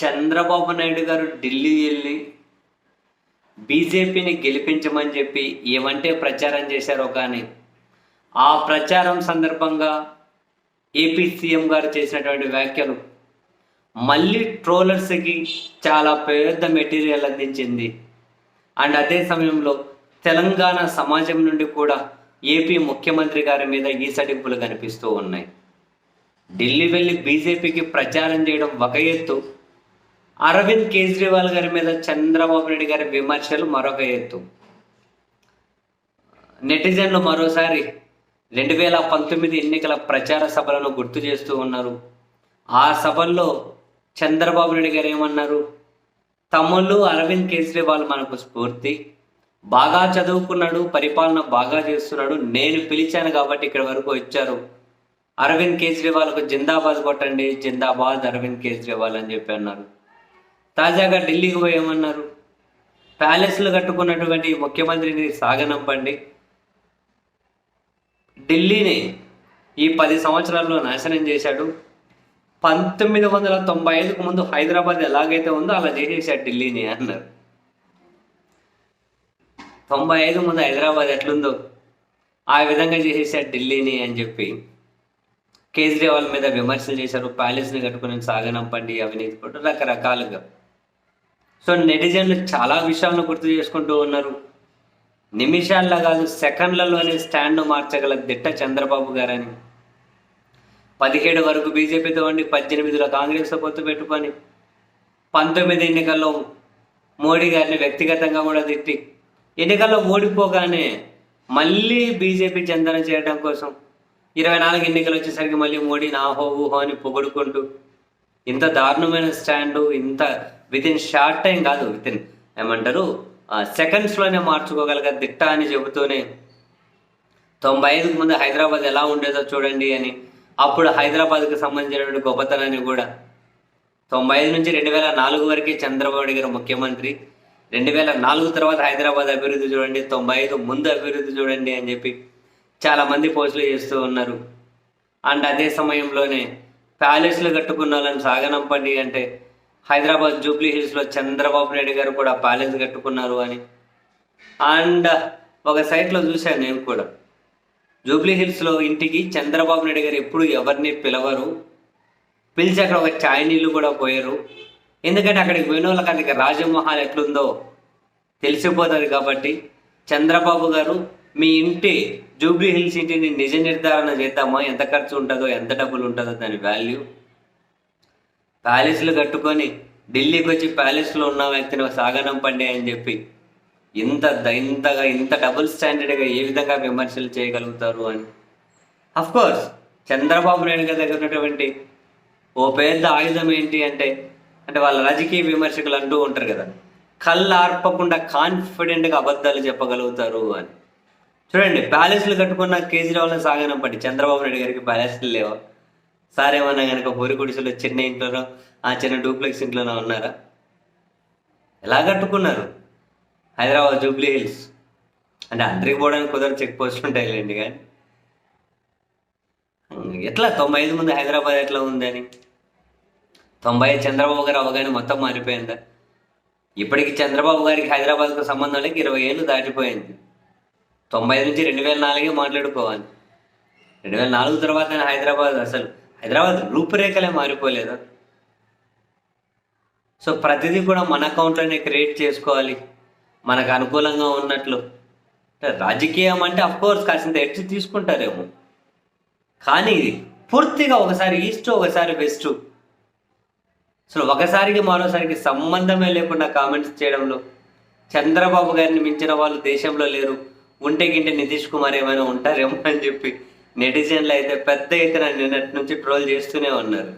చంద్రబాబు నాయుడు గారు ఢిల్లీ వెళ్ళి బీజేపీని గెలిపించమని చెప్పి ఏమంటే ప్రచారం చేశారో కానీ ఆ ప్రచారం సందర్భంగా ఏపీ సీఎం గారు చేసినటువంటి వ్యాఖ్యలు మళ్ళీ ట్రోలర్స్కి చాలా పెద్ద మెటీరియల్ అందించింది. అండ్ అదే సమయంలో తెలంగాణ సమాజం నుండి కూడా ఏపీ ముఖ్యమంత్రి గారి మీద ఈసడింపులు కనిపిస్తూ ఉన్నాయి. ఢిల్లీ వెళ్ళి బీజేపీకి ప్రచారం చేయడం ఒక ఎత్తు, అరవింద్ కేజ్రీవాల్ గారి మీద చంద్రబాబు నాయుడు గారి విమర్శలు మరొక ఎత్తు. నెటిజన్లు మరోసారి 2019 ఎన్నికల ప్రచార సభలను గుర్తు చేస్తూ ఉన్నారు. ఆ సభల్లో చంద్రబాబు నాయుడు గారు ఏమన్నారు? తమ్ముళ్ళు అరవింద్ కేజ్రీవాల్ మనకు స్ఫూర్తి, బాగా చదువుకున్నాడు, పరిపాలన బాగా చేస్తున్నాడు, నేను పిలిచాను కాబట్టి ఇక్కడ వరకు వచ్చారు, అరవింద్ కేజ్రీవాల్కు జిందాబాద్ కొట్టండి, జిందాబాద్ అరవింద్ కేజ్రీవాల్ అని చెప్పి అన్నారు. తాజాగా ఢిల్లీకి పోయి ఏమన్నారు? ప్యాలెస్లు కట్టుకున్నటువంటి ముఖ్యమంత్రిని సాగనంపండి, ఢిల్లీని ఈ 10 సంవత్సరాల్లో నాశనం చేశాడు, 1995కు ముందు హైదరాబాద్ ఎలాగైతే ఉందో అలా చేసేసాడు ఢిల్లీని అన్నారు. 95 ముందు హైదరాబాద్ ఎట్లుందో ఆ విధంగా చేసేసాడు ఢిల్లీని అని చెప్పి కేజ్రీవాల్ మీద విమర్శలు చేశారు. ప్యాలెస్ని కట్టుకుని సాగనంపండి, అవినీతి కూడా రకరకాలుగా. సో నెటిజన్లు చాలా విషయాలను గుర్తు చేసుకుంటూ ఉన్నారు. నిమిషాల్లో కాదు సెకండ్లలోనే స్టాండ్ మార్చగల దిట్ట చంద్రబాబు గారని, 17 వరకు బీజేపీతో ఉండి 18లో కాంగ్రెస్తో పొత్తు పెట్టుకొని 19 ఎన్నికల్లో మోడీ గారిని వ్యక్తిగతంగా కూడా తిట్టి ఎన్నికల్లో ఓడిపోగానే మళ్ళీ బీజేపీ చందన చేయడం కోసం 24 ఎన్నికలు వచ్చేసరికి మళ్ళీ మోడీ నాహో ఊహో అని పొగుడుకుంటూ ఇంత దారుణమైన స్టాండు, ఇంత వితిన్ షార్ట్ టైం కాదు, వితిన్ ఏమంటారు సెకండ్స్లోనే మార్చుకోగలిగే దిట్ట అని చెబుతూనే 95కు ముందు హైదరాబాద్ ఎలా ఉండేదో చూడండి అని, అప్పుడు హైదరాబాద్కు సంబంధించినటువంటి గొప్పతనాన్ని కూడా 95 నుంచి 2004 వరకే చంద్రబాబు గారు ముఖ్యమంత్రి, 2004 తర్వాత హైదరాబాద్ అభివృద్ధి చూడండి, 95 ముందు అభివృద్ధి చూడండి అని చెప్పి చాలామంది పోస్టులు చేస్తూ ఉన్నారు. అండ్ అదే సమయంలోనే ప్యాలెస్లు కట్టుకున్న వాళ్ళని సాగనంపండి అంటే హైదరాబాద్ జూబ్లీ హిల్స్లో చంద్రబాబు నాయుడు గారు కూడా ప్యాలెస్ కట్టుకున్నారు అని. అండ్ ఒక సైట్లో చూశాను నేను కూడా, జూబ్లీ హిల్స్లో ఇంటికి చంద్రబాబు నాయుడు గారు ఎప్పుడు ఎవరిని పిలవరు, పిలిచి అక్కడ ఒక ఛాయ్ నీళ్ళు కూడా పోయారు, ఎందుకంటే అక్కడికి పోయిన వాళ్ళకి అక్కడికి రాజమహల్ ఎట్లుందో తెలిసిపోతుంది కాబట్టి చంద్రబాబు గారు మీ ఇంటి జూబ్లీ హిల్స్ ఇంటిని నిజ నిర్ధారణ చేద్దామా, ఎంత ఖర్చు ఉంటుందో, ఎంత డబ్బులు ఉంటుందో దాని వాల్యూ, ప్యాలెస్లు కట్టుకొని ఢిల్లీకి వచ్చి ప్యాలెస్లో ఉన్న వ్యక్తిని సాగనంపండి అని చెప్పి ఇంత డబుల్ స్టాండర్డ్గా ఏ విధంగా విమర్శలు చేయగలుగుతారు అని. అఫ్కోర్స్ చంద్రబాబు నాయుడు గారి దగ్గర ఉన్నటువంటి ఓ పెద్ద ఆయుధం ఏంటి అంటే వాళ్ళ రాజకీయ విమర్శకులు అంటూ ఉంటారు కదా, కళ్ళు ఆర్పకుండా కాన్ఫిడెంట్గా అబద్ధాలు చెప్పగలుగుతారు అని. చూడండి, ప్యాలెస్లు కట్టుకున్న కేజ్రీవాల్ని సాగనంపండి, చంద్రబాబు నాయుడు గారికి ప్యాలెస్లు లేవా? సార్ ఏమన్నా కనుక పూరి గుడిసెలో చిన్న ఇంట్లోనో చిన్న డూప్లెక్స్ ఇంట్లోనో ఉన్నారా? ఎలా కట్టుకున్నారు? హైదరాబాద్ జూబ్లీ హిల్స్ అంటే అందరికి పోవడానికి కుదరదు, చెక్ పోస్టులు ఉంటాయిలేండి, కానీ ఎట్లా 95 ముందు హైదరాబాద్ ఎట్లా ఉందని, 90 చంద్రబాబు గారు అవగానే మొత్తం మారిపోయిందా? ఇప్పటికి చంద్రబాబు గారికి హైదరాబాద్కు సంబంధం లేక 20 ఏళ్ళు దాటిపోయింది. 90 నుంచి 2004 మాట్లాడుకోవాలి. 2004 తర్వాత హైదరాబాద్ రూపురేఖలే మారిపోలేదా? సో ప్రతిదీ కూడా మన అకౌంట్లోనే క్రియేట్ చేసుకోవాలి, మనకు అనుకూలంగా ఉన్నట్లు. రాజకీయం అంటే అఫ్కోర్స్ కాసింత ఎడ్జ్ తీసుకుంటారేమో, కానీ పూర్తిగా ఒకసారి ఈస్ట్ ఒకసారి వెస్ట్, అసలు ఒకసారికి మరోసారికి సంబంధమే లేకుండా కామెంట్స్ చేయడంలో చంద్రబాబు గారిని మించిన వాళ్ళు దేశంలో లేరు, ఉంటే గింటే నితీష్ కుమార్ ఏమైనా ఉంటారేమో అని చెప్పి నెటిజన్లు అయితే పెద్ద ఎత్తున నిన్నటి నుంచి ట్రోల్ చేస్తూనే ఉన్నారు.